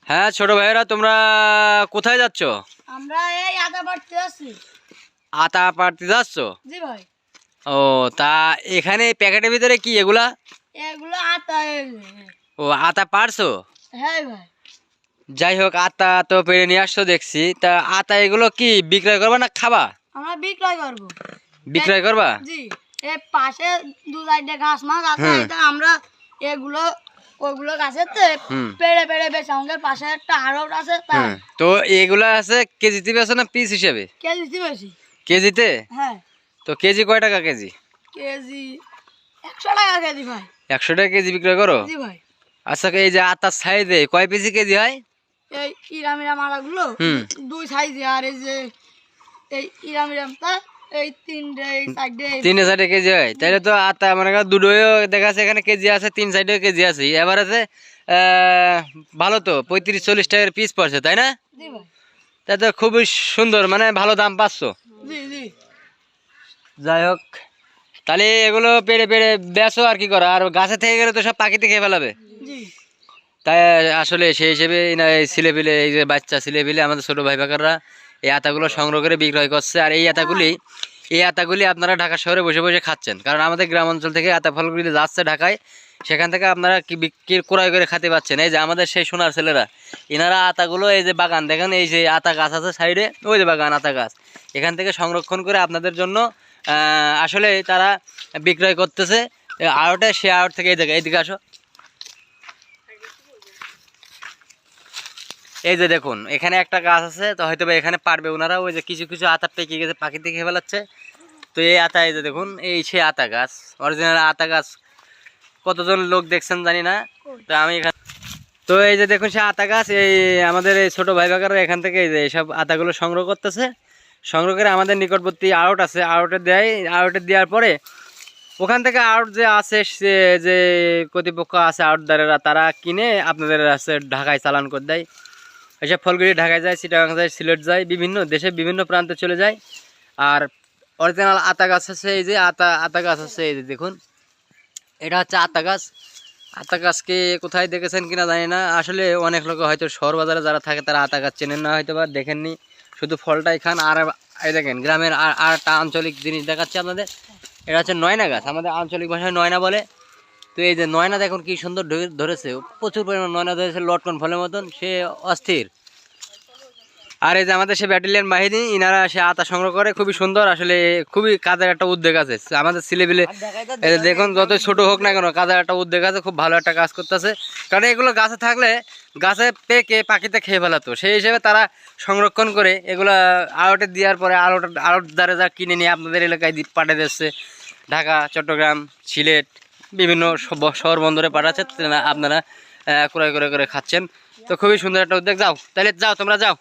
হ্যাঁ ছোট ভাইয়েরা, তোমরা কোথায় যাচ্ছ? আমরা এই আটা পাড়তে যাচ্ছি। আতা পাড়তে যাচ্ছ? জি ভাই। ও, তা এখানে প্যাকেটের ভিতরে কি এগুলা? এগুলো আটা। ও, আতা পাড়ছো? হ্যাঁ ভাই। যাই হোক, আতা তো পেরে নিয়ে আসছো দেখছি। তা আতা এগুলো কি বিক্রয় করবা না খাবা? আমরা বিক্রয় করব। বিক্রয় করবা? জি। এই পাশে দু সাইডে ঘাস মাছ আছে, এটা আমরা এগুলো ওগুলো গাছেতে পেড়ে পেড়ে বেশ আমাদের পাশে একটা আড়ত আছে। তো এগুলা আছে কেজিতে বেচো না পিস হিসেবে? কেজিতে বেশি। কেজিতে? হ্যাঁ। তো কেজি কয় টাকা কেজি? কেজি 100 টাকা কেজি ভাই। 100 টাকা কেজি বিক্রয় করো? জি ভাই। আচ্ছা, এই যে আতার সাইজে কয় পিসি কেজি হয়? এই ইরামিরা মালাগুলো দুই সাইজে, আর এই যে এই ইরামিরামটা এই তিনটে সাইডে কেজি হয়। তাহলে তো আতা মানে দুটোই দেখা যাচ্ছে এখানে কেজি আছে, তিন সাইডে কেজি আছে। এবার আছে ভালো তো 35-40 টাকার পিস পড়ছে, তাই না? জি ভাই। তাই তো খুবই সুন্দর, মানে ভালো দাম পাচ্ছ। জি জি। যাই হোক, তাহলে এগুলো পেড়ে পেড়ে বেচো আর কি করা, আর গাছে থেকে গেলে তো সব পাখিতে খেয়ে ফেলাবে। জি। তাই আসলে সেই হিসেবে ছেলেপিলে, এই যে বাচ্চা ছেলেপিলে আমাদের ছোট ভাই বাকাররা এই আতাগুলো সংগ্রহ করে বিক্রয় করছে। আর এই আতাগুলি আপনারা ঢাকা শহরে বসে বসে খাচ্ছেন, কারণ আমাদের গ্রাম অঞ্চল থেকে আতা ফলগুলি যাচ্ছে ঢাকায়, সেখান থেকে আপনারা কি ক্রয় করে খেতে পাচ্ছেন। এই যে আমাদের সেই সোনার ছেলেরা, এনারা আতাগুলো, এই যে বাগান দেখেন, এই যে আতা গাছ আছে সাইডে, ওই যে বাগান আতা গাছ, এখান থেকে সংরক্ষণ করে আপনাদের জন্য আসলে তারা বিক্রয় করতেছে আড়টে। সে আড়ট থেকে এইদিকে আসো। এই যে দেখুন, এখানে একটা গাছ আছে, তো হয়তো এখানে পারবে ওনারা। ওই যে কিছু কিছু আতা পেকে গেছে, পাখি থেকে খেয়ে ফেলাচ্ছে। তো এই আতা, এই যে দেখুন, এই সে আতা গাছ, অরিজিনাল আতা গাছ। কতজন লোক দেখছেন জানি না। তো আমি এখানে, তো এই যে দেখুন সে আতা গাছ, এই আমাদের এই ছোটো ভাই ভাইরা এখান থেকে এই যে এইসব আতাগুলো সংগ্রহ করতেছে। সংগ্রহ করে আমাদের নিকটবর্তী আড়ট আছে, আড়টে দেয়। আড়টে দেওয়ার পরে ওখান থেকে আড়ট যে আছে, সে যে কর্তৃপক্ষ আছে আড়টদারেরা, তারা কিনে আপনাদের আছে ঢাকায় চালান করে দেয়। এসব ফলগুলি ঢাকায় যায়, চিটাগাং যায়, সিলেট যায়, বিভিন্ন দেশে বিভিন্ন প্রান্তে চলে যায়। আর অরিজিনাল আতা গাছ আছে, এই যে আতা গাছ আছে, এই যে দেখুন, এটা হচ্ছে আতা গাছ। আতা গাছকে কোথায় দেখেছেন কিনা জানি না, আসলে অনেক লোক হয়তো শহর বাজারে যারা থাকে তারা আতা গাছ চেনেন না, হয়তো বা দেখেননি, শুধু ফলটাই খান। আর এই দেখেন গ্রামের আর একটা আঞ্চলিক জিনিস দেখাচ্ছে আপনাদের, এটা হচ্ছে নয়না গাছ, আমাদের আঞ্চলিক ভাষায় নয়না বলে। তো এই যে নয়না দেখুন কি সুন্দর ধরেছে, প্রচুর পরিমাণ নয়না ধরেছে, লটকন ফলের মতন, সে অস্থির। আর এই যে আমাদের সে ব্যাটালিয়ন বাহিনী, ইনারা সে আতা সংগ্রহ করে, খুবই সুন্দর, আসলে খুবই কাজের একটা উদ্যোগ আছে আমাদের ছেলেপিলে। দেখুন যত ছোট হোক না কেন, কাজের একটা উদ্যোগ আছে, খুব ভালো একটা কাজ করতেছে। কারণ এগুলো গাছে থাকলে গাছে পেকে পাখিতে খেয়ে ফেলাতো, সেই হিসেবে তারা সংরক্ষণ করে এগুলো আড়টে দেওয়ার পরে আড়টদারে যা কিনে নিয়ে আপনাদের এলাকায় পাঠিয়ে দিচ্ছে, ঢাকা, চট্টগ্রাম, সিলেট, বিভিন্ন শহর বন্দরে পাঠাচ্ছে, আপনারা ক্রয় করে করে খাচ্ছেন। তো খুবই সুন্দর একটা উদ্যোগ। যাও তাহলে, যাও তোমরা যাও।